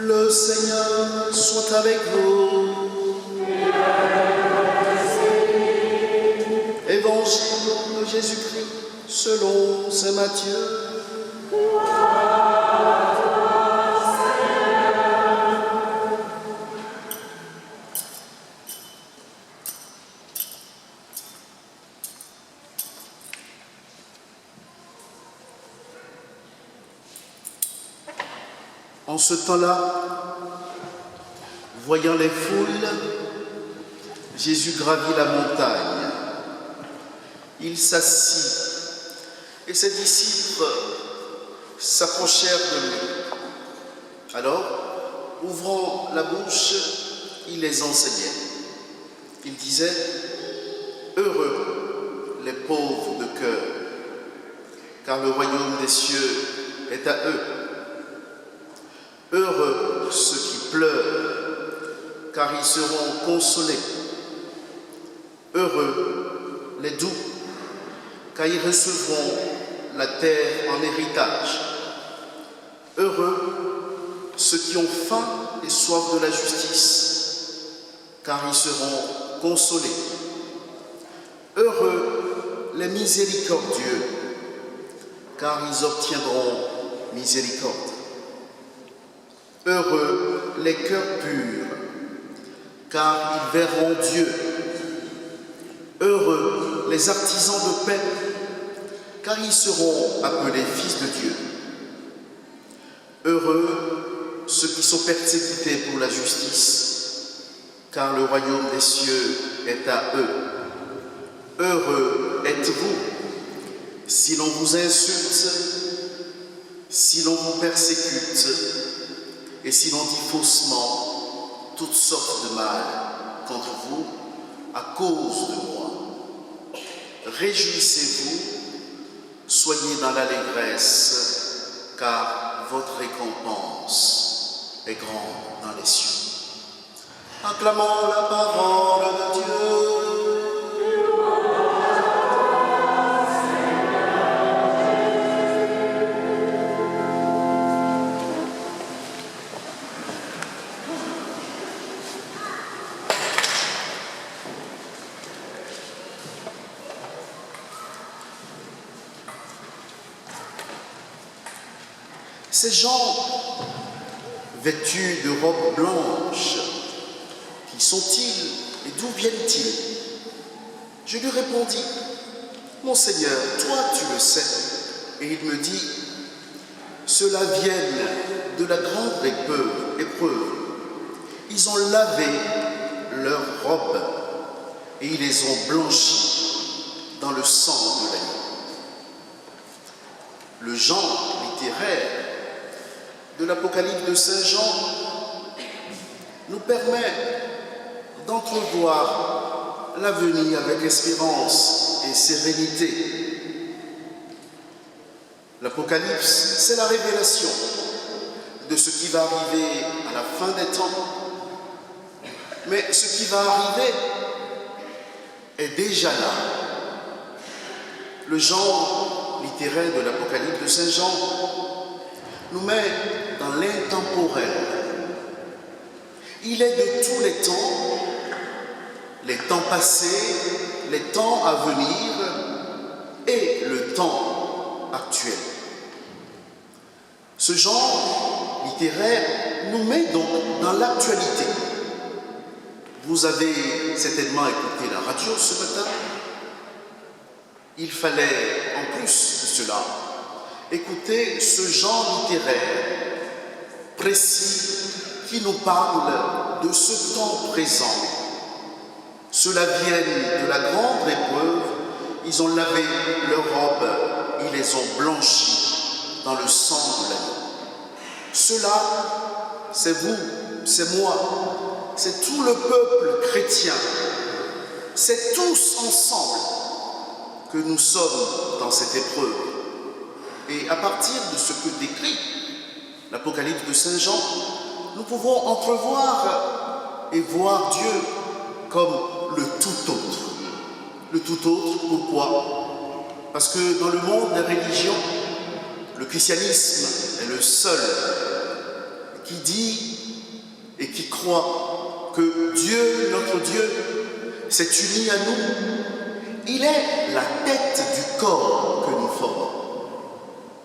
Le Seigneur soit avec vous. Évangile de Jésus-Christ selon saint Matthieu. En ce temps-là, voyant les foules, Jésus gravit la montagne. Il s'assit et ses disciples s'approchèrent de lui. Alors, ouvrant la bouche, il les enseignait. Il disait: Heureux les pauvres de cœur, car le royaume des cieux est à eux. Heureux ceux qui pleurent, car ils seront consolés. Heureux les doux, car ils recevront la terre en héritage. Heureux ceux qui ont faim et soif de la justice, car ils seront consolés. Heureux les miséricordieux, car ils obtiendront miséricorde. Heureux les cœurs purs, car ils verront Dieu. Heureux les artisans de paix, car ils seront appelés fils de Dieu. Heureux ceux qui sont persécutés pour la justice, car le royaume des cieux est à eux. Heureux êtes-vous si l'on vous insulte, si l'on vous persécute, et si l'on dit faussement toutes sortes de mal contre vous à cause de moi. Réjouissez-vous, soyez dans l'allégresse, car votre récompense est grande dans les cieux. Acclamons la parole de Dieu. Ces gens, vêtus de robes blanches, qui sont-ils et d'où viennent-ils? Je lui répondis: Mon Seigneur, toi tu le sais. Et il me dit: Ceux-là viennent de la grande épreuve. Ils ont lavé leurs robes et ils les ont blanchies dans le sang de l'agneau. Le genre littéraire de l'Apocalypse de Saint Jean nous permet d'entrevoir l'avenir avec espérance et sérénité. L'Apocalypse, c'est la révélation de ce qui va arriver à la fin des temps. Mais ce qui va arriver est déjà là. Le genre littéraire de l'Apocalypse de Saint Jean nous met dans l'intemporel. Il est de tous les temps passés, les temps à venir et le temps actuel. Ce genre littéraire nous met donc dans l'actualité. Vous avez certainement écouté la radio ce matin. Il fallait, en plus de cela, écouter ce genre littéraire précis qui nous parle de ce temps présent. Ceux-là viennent de la grande épreuve, ils ont lavé leurs robes, ils les ont blanchies dans le sang de l'agneau. Ceux-là, c'est vous, c'est moi, c'est tout le peuple chrétien, c'est tous ensemble que nous sommes dans cette épreuve. Et à partir de ce que décrit l'Apocalypse de Saint Jean, nous pouvons entrevoir et voir Dieu comme le tout autre. Le tout autre, pourquoi? Parce que dans le monde des religions, le christianisme est le seul qui dit et qui croit que Dieu, notre Dieu, s'est uni à nous. Il est la tête du corps que nous formons.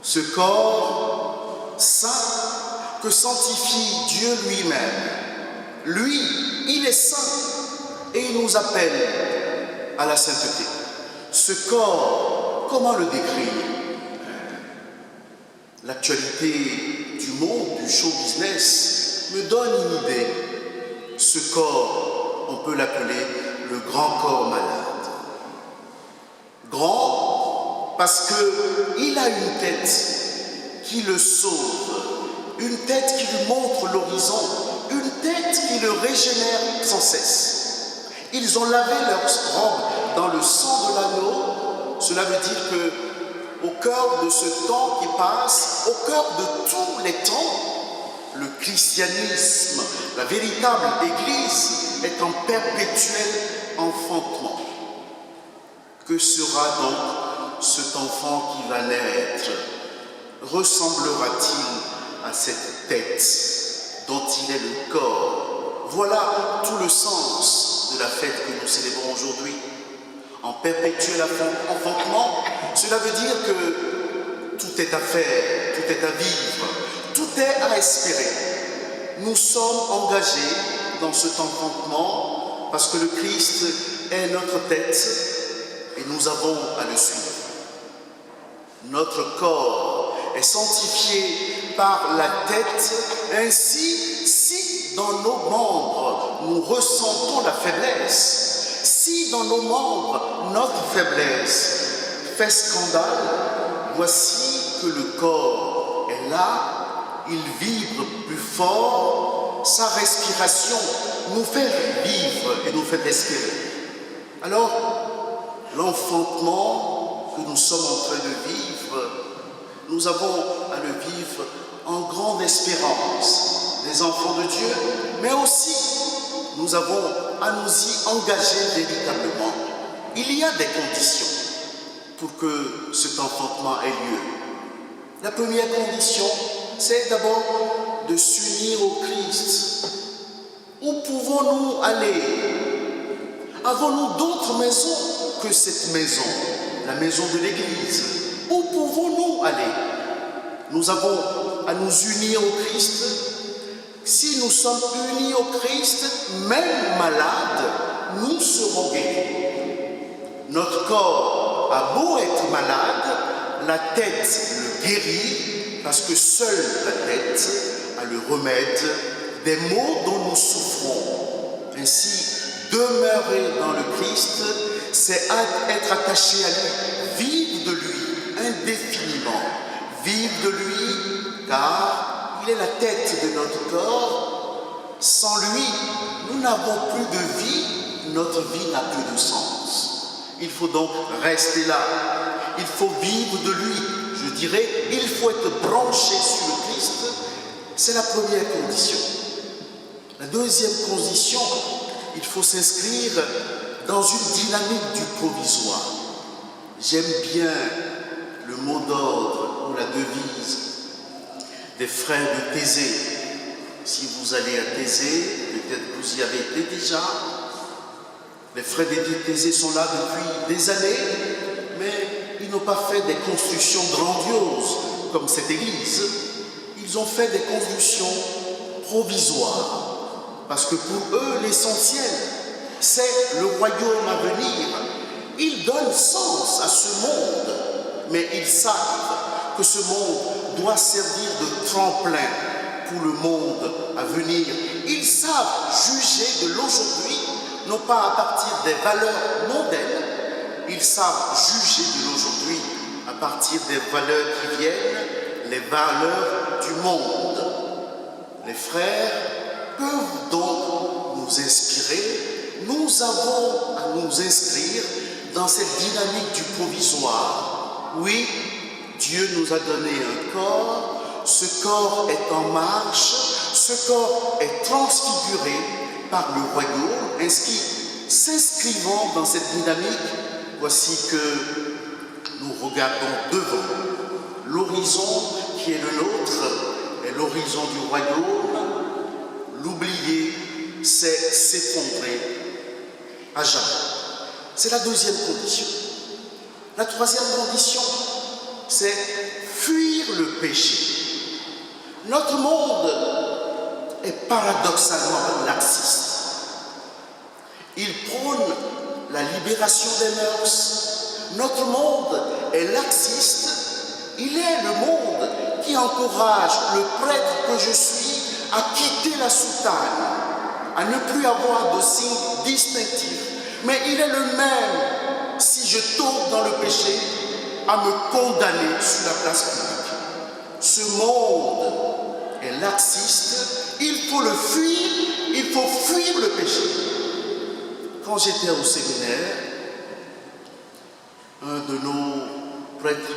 Ce corps saint que sanctifie Dieu lui-même. Lui, il est saint et il nous appelle à la sainteté. Ce corps, comment le décrire? L'actualité du monde, du show business, me donne une idée. Ce corps, on peut l'appeler le grand corps malade. Grand parce qu'il a une tête qui le sauve, une tête qui lui montre l'horizon, une tête qui le régénère sans cesse. Ils ont lavé leurs robes dans le sang de l'agneau. Cela veut dire que au cœur de ce temps qui passe, au cœur de tous les temps, le christianisme, la véritable Église, est en perpétuel enfantement. Que sera donc cet enfant qui va naître? Ressemblera-t-il à cette tête dont il est le corps? Voilà tout le sens de la fête que nous célébrons aujourd'hui. En perpétuel enfantement, cela veut dire que tout est à faire, tout est à vivre, tout est à espérer. Nous sommes engagés dans cet enfantement parce que le Christ est notre tête et nous avons à le suivre. Notre corps est sanctifié par la tête, ainsi si dans nos membres nous ressentons la faiblesse, si dans nos membres notre faiblesse fait scandale, voici que le corps est là, il vibre plus fort, sa respiration nous fait vivre et nous fait respirer. Alors, l'enfantement que nous sommes en train de vivre, nous avons à le vivre en grande espérance, des enfants de Dieu, mais aussi nous avons à nous y engager véritablement. Il y a des conditions pour que cet enfantement ait lieu. La première condition, c'est d'abord de s'unir au Christ. Où pouvons-nous aller? Avons-nous d'autres maisons que cette maison, la maison de l'Église? Où pouvons-nous aller? Nous avons à nous unir au Christ. Si nous sommes unis au Christ, même malades, nous serons guéris. Notre corps a beau être malade, la tête le guérit, parce que seule la tête a le remède des maux dont nous souffrons. Ainsi, demeurer dans le Christ, c'est être attaché à lui, vivre de lui indéfiniment, vivre de lui, car il est la tête de notre corps. Sans lui, nous n'avons plus de vie, notre vie n'a plus de sens. Il faut donc rester là. Il faut vivre de lui. Je dirais, il faut être branché sur le Christ. C'est la première condition. La deuxième condition, il faut s'inscrire dans une dynamique du provisoire. J'aime bien le mot d'ordre ou la devise des frères de Thésée. Si vous allez à Thésée, peut-être vous y avez été déjà. Les frères de Thésée sont là depuis des années, mais ils n'ont pas fait des constructions grandioses comme cette église. Ils ont fait des constructions provisoires, parce que pour eux, l'essentiel, c'est le royaume à venir. Ils donnent sens à ce monde, mais ils savent que ce monde doit servir de tremplin pour le monde à venir. Ils savent juger de l'aujourd'hui, non pas à partir des valeurs mondaines, ils savent juger de l'aujourd'hui à partir des valeurs qui viennent, les valeurs du monde. Les frères peuvent donc nous inspirer. Nous avons à nous inscrire dans cette dynamique du provisoire. Oui, Dieu nous a donné un corps, ce corps est en marche, ce corps est transfiguré par le royaume, ainsi s'inscrivant dans cette dynamique, voici que nous regardons devant. L'horizon qui est le nôtre est l'horizon du royaume, l'oublier, c'est s'effondrer à jamais. C'est la deuxième condition. La troisième condition, c'est fuir le péché. Notre monde est paradoxalement laxiste. Il prône la libération des mœurs. Notre monde est laxiste. Il est le monde qui encourage le prêtre que je suis à quitter la soutane, à ne plus avoir de signes distinctifs. Mais il est le même, si je tombe dans le péché, à me condamner sur la place publique. Ce monde est laxiste, il faut le fuir, il faut fuir le péché. Quand j'étais au séminaire, un de nos prêtres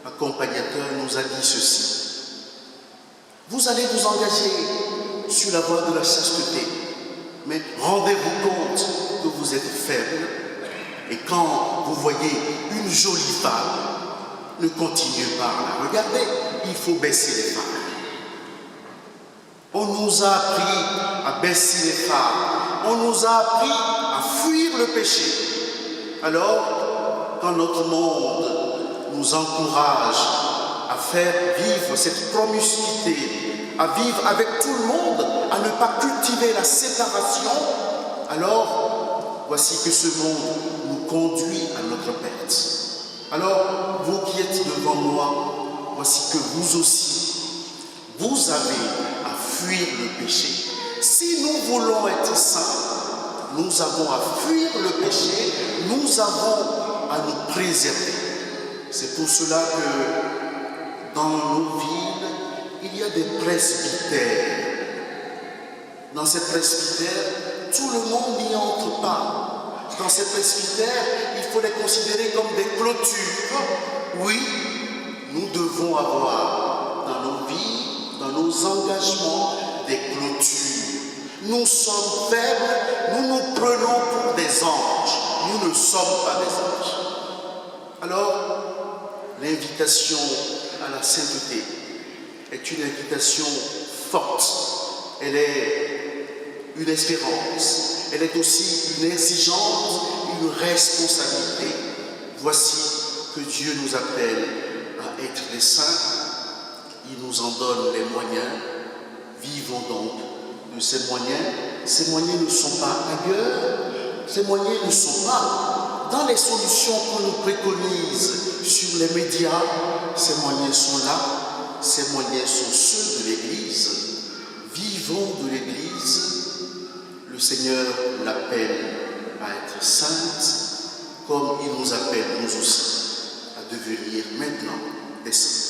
accompagnateurs nous a dit ceci: vous allez vous engager sur la voie de la chasteté, mais rendez-vous compte que vous êtes faible, et quand vous voyez une jolie femme, ne continuez pas à la regarder, il faut baisser les phares. On nous a appris à baisser les phares, on nous a appris à fuir le péché. Alors, quand notre monde nous encourage à faire vivre cette promiscuité, à vivre avec tout le monde, à ne pas cultiver la séparation, alors voici que ce monde nous conduit à notre perte. Alors, vous qui êtes devant moi, voici que vous aussi, vous avez à fuir le péché. Si nous voulons être saints, nous avons à fuir le péché, nous avons à nous préserver. C'est pour cela que dans nos villes, il y a des presbytères. Dans ces presbytères, tout le monde n'y entre pas. Dans ces presbytères, il faut les considérer comme des clôtures. Oui, nous devons avoir dans nos vies, dans nos engagements, des clôtures. Nous sommes faibles, nous nous prenons pour des anges. Nous ne sommes pas des anges. Alors, l'invitation à la sainteté est une invitation forte. Elle est une espérance. Elle est aussi une exigence, une responsabilité. Voici que Dieu nous appelle à être des saints. Il nous en donne les moyens. Vivons donc de ces moyens. Ces moyens ne sont pas ailleurs. Ces moyens ne sont pas dans les solutions qu'on nous préconise sur les médias. Ces moyens sont là. Ces moyens sont ceux de l'Église. Vivons de l'Église. Le Seigneur l'appelle à être sainte, comme il nous appelle nous aussi à devenir maintenant des saints.